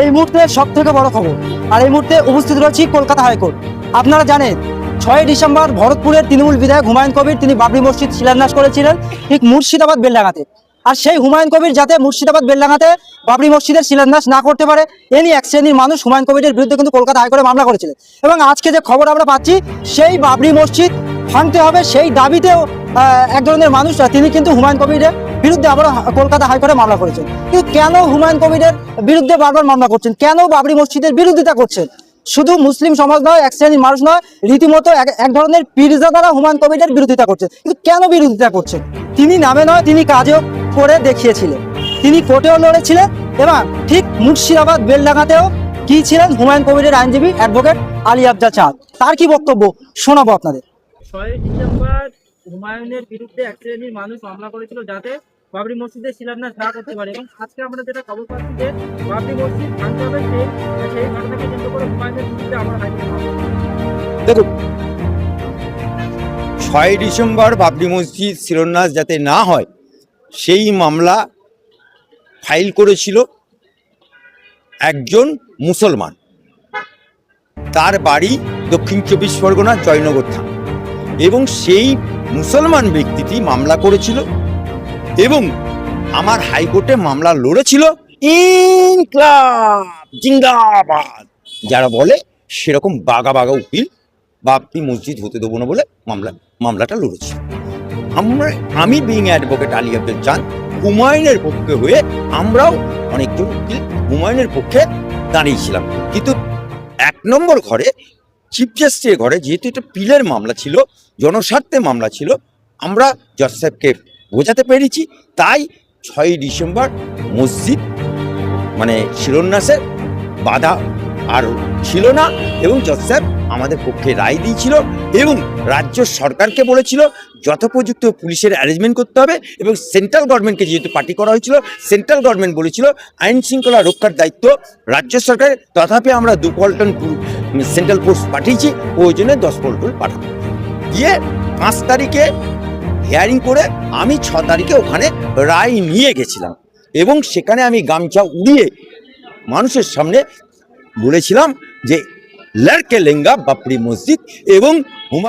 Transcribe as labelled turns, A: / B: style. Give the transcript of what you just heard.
A: এই মুহূর্তে সব থেকে বড় খবর, আর এই মুহূর্তে উপস্থিত রয়েছি কলকাতা হাইকোর্ট। আপনারা জানেন 6ই ডিসেম্বর ভরতপুরের তৃণমূল বিধায়ক হুমায়ুন কবির তিনি বাবরি মসজিদ শিলান্যাস করেছিলেন ঠিক মুর্শিদাবাদ বেলডাঙ্গাতে। আর সেই হুমায়ুন কবির যাতে মুর্শিদাবাদ বেলডাঙ্গাতে বাবরি মসজিদের শিলান্যাস না করতে পারে এ নিয়ে এক শ্রেণীর মানুষ হুমায়ুন কবিরের বিরুদ্ধে কিন্তু কলকাতা হাইকোর্টে মামলা করেছিলেন। এবং আজকে যে খবর আমরা পাচ্ছি সেই বাবরি মসজিদ ভাঙতে হবে সেই দাবিতেও এক ধরনের মানুষ তিনি কিন্তু হুমায়ুন কবিরের বিরুদ্ধে আবার কলকাতা হাইকোর্টে মামলা করেছেন। কিন্তু কেন হুমায়ুন কবিরের বিরুদ্ধে বারবার মামলা করছেন, কেন বাবরি মসজিদের বিরোধিতা করছেন? শুধু মুসলিম সমাজ নয়, এক শ্রেণীর মানুষ নয়, রীতিমতো এক ধরনের পীরজাদারা হুমায়ুন কবিরের বিরোধিতা করছেন। কিন্তু কেন বিরোধিতা করছেন? তিনি নামে নয়, তিনি কাজেও করে দেখিয়েছিলেন, তিনি কোর্টেও লড়েছিলেন এবং ঠিক মুর্শিদাবাদ বেলডাঙ্গাতেও কি ছিলেন হুমায়ুন কবিরের আইনজীবী অ্যাডভোকেট আলী আফজাল চাঁদ। তার কি বক্তব্য শোনাবো আপনাদের।
B: 6ই ডিসেম্বর হুমায়ুনের বিরুদ্ধে এক শ্রেণীর মানুষ মামলা করেছিল যাতে বাবরি মসজিদের শিলান্যাস না করতে পারে, এবং আজকে আমরা যেটা খবর পাচ্ছি যে বাবরি মসজিদ ভাঙতে হবে সেই ঘটনাকে কেন্দ্র করে হুমায়ুনের বিরুদ্ধে আমরা হাইকোর্টে মামলা করেছি।
C: দেখুন, 6ই ডিসেম্বর বাবরি মসজিদ শিলান্যাস যাতে না হয় সেই মামলা ফাইল করেছিল একজন মুসলমান। তার বাড়ি দক্ষিণ 24 পরগনা জয়নগর থানা, এবং সেই মুসলমান ব্যক্তিটি মামলা করেছিল এবং আমার হাইকোর্টে মামলা লড়েছিল ইনকলাব জিন্দাবাদ যারা বলে সেরকম বাগা বাগা উকিল বাবরি মসজিদ হতে দেবো না বলে মামলাটা লড়েছিল। আমি বিং অ্যাডভোকেট আলী আফজাল চাঁদ হুমায়ুনের পক্ষে হয়ে আমরাও অনেকজন উকিল হুমায়ুনের পক্ষে দাঁড়িয়েছিলাম। কিন্তু 1 নম্বর ঘরে চিফ জাস্টিসের ঘরে যেহেতু এটা পিলের মামলা ছিল, জনস্বার্থে মামলা ছিল, আমরা জজ সাহেবকে বোঝাতে পেরেছি, তাই 6ই ডিসেম্বর মসজিদ মানে শিলান্যাসের বাধা আর ছিল না, এবং জজ সাহেব আমাদের পক্ষে রায় দিয়েছিল এবং রাজ্য সরকারকে বলেছিল যথোপযুক্ত পুলিশের অ্যারেঞ্জমেন্ট করতে হবে, এবং সেন্ট্রাল গভর্নমেন্টকে যেহেতু পার্টি করা হয়েছিল সেন্ট্রাল গভর্নমেন্ট বলেছিল আইন শৃঙ্খলা রক্ষার দায়িত্ব রাজ্য সরকারের, তথাপি আমরা 2 পল্টন সেন্ট্রাল ফোর্স পাঠিয়েছি, ওই জন্য 10 পল্টন পাঠাবো। গিয়ে 5 তারিখে হিয়ারিং করে আমি 6 তারিখে ওখানে রায় নিয়ে গেছিলাম, এবং সেখানে আমি গামছা উড়িয়ে মানুষের সামনে বলেছিলাম যে লড়কে লেঙ্গা বাবরি মসজিদ এবং হুমায়ুন